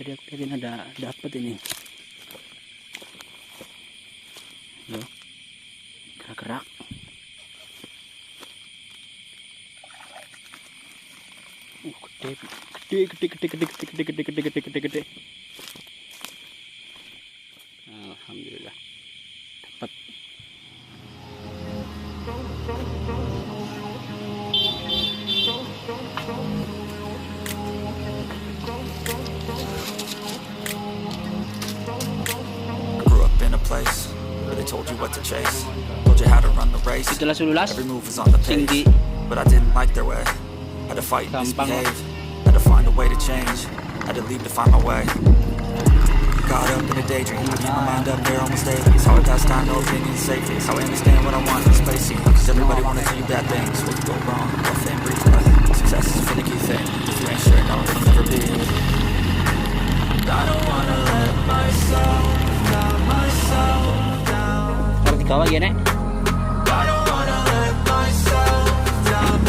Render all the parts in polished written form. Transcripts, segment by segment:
Tadi aku yakin ada dapat ini. Loh, gerak-gerak. Gede. Alhamdulillah dapat. Grew up in a place where they told you what to chase, told you how to run the race. Itulah sululas. Every move was on the page, Tinggi. but I didn't like their way. Had to fight and Gampang. misbehave, had to find a way to change, had to leave to find my way. Caught up in a daydream, I keep my mind up there almost daily. It's how I pass time, no opinions safely. It's how I understand what I want in space. Cause everybody wanna tell you bad things. What could go wrong? What fame brings, but success is a finicky thing. If you ain't sure, no, it'll never be. I don't wanna let myself down, Taruh di bawah ya, Nek. I don't wanna let myself down.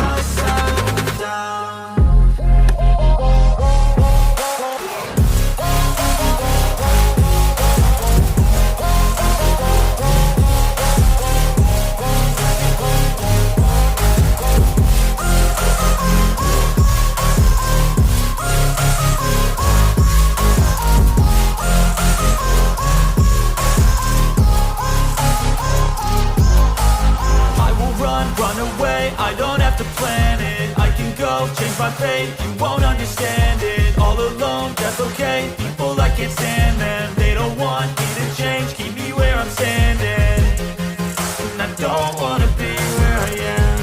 Run away, I don't have to plan it. I can go, change my fate, you won't understand it. All alone, that's okay, people I can't stand them. They don't want me to change, keep me where I'm standing. And I don't wanna be where I am,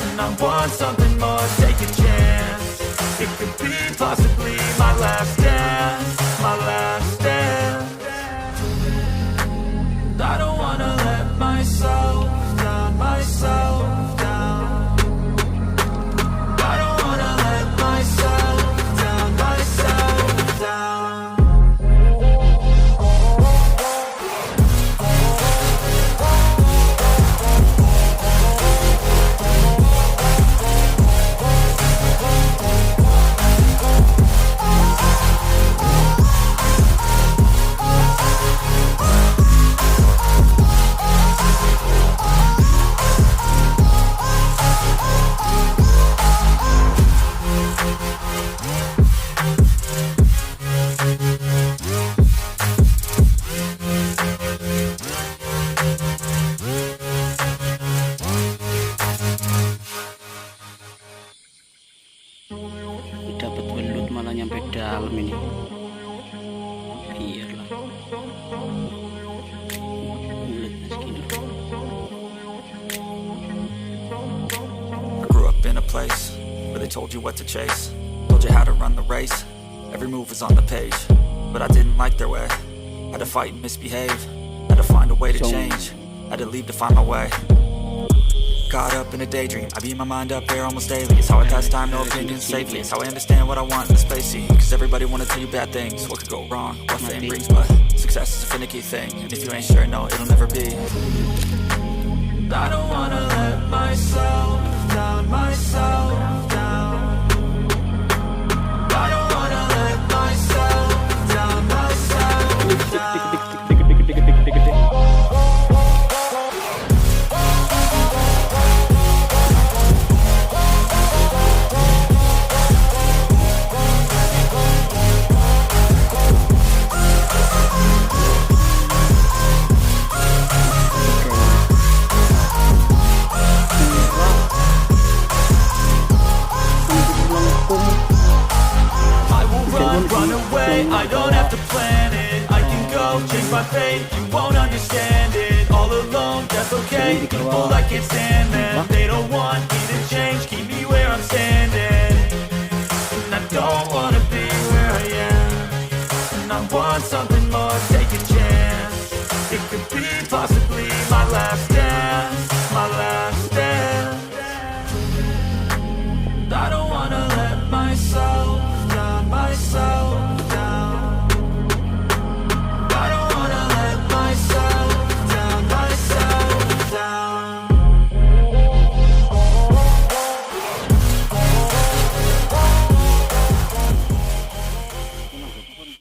and I want something more, take a chance. It could be possibly my last dance, my last dance. I don't wanna let myself down, myself down. I don't wanna let myself down, myself down. Dapat belut malah nyampe dalam ini. Biarlah. Belutnya segini. I grew up in a place where they told you what to chase, told you how to run the race. Every move was on the page, but I didn't like their way. Had to fight and misbehave, had to find a way to change, had to leave to find my way. Caught up in a daydream, I beat my mind up there almost daily. It's how I pass time, no opinions safely. It's how I understand what I want in the space scene. Cause everybody wanna tell you bad things. What could go wrong? What fame brings, but success is a finicky thing. And if you ain't sure, no, it'll never be. I don't wanna let myself down, myself down. I don't wanna let myself down, myself down. Run away, I don't have to plan it. I can go, change my fate, you won't understand it. All alone, that's okay, people I can't stand them. They don't want me to change, keep me where I'm standing. And I don't wanna be where I am, and I want something more, take a chance. It could be possibly my last